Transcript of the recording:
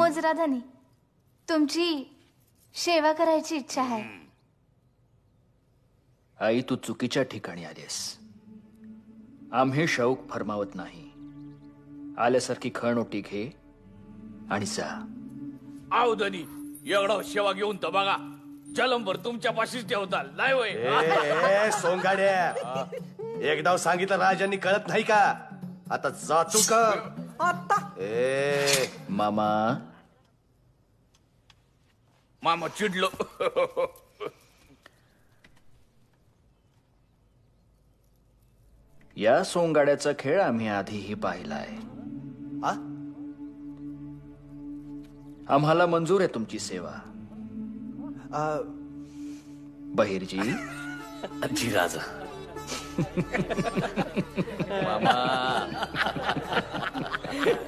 मोजरा धनी, तुमची सेवा करायची इच्छा आहे. आई, तू चुकीच्या ठिकाणी आलीस. आम्ही शौक फरमावत नाही. आल्यासारखी खणओटी घे आणि जा. आव धनी, एवढा सेवा घेऊन तर बघा, जलमभर तुमच्या पाशीच ठेवताल नाही होय. सोंगाड्या, एकदा सांगितलं राजांनी कळत नाही का? आता जातो का? मामा, मामा चिडलो. या सोंगाड्याचा खेळ आम्ही आधीही पाहिलाय. हा? आम्हाला मंजूर आहे तुमची सेवा. बहिरजी, जी राजा. मामा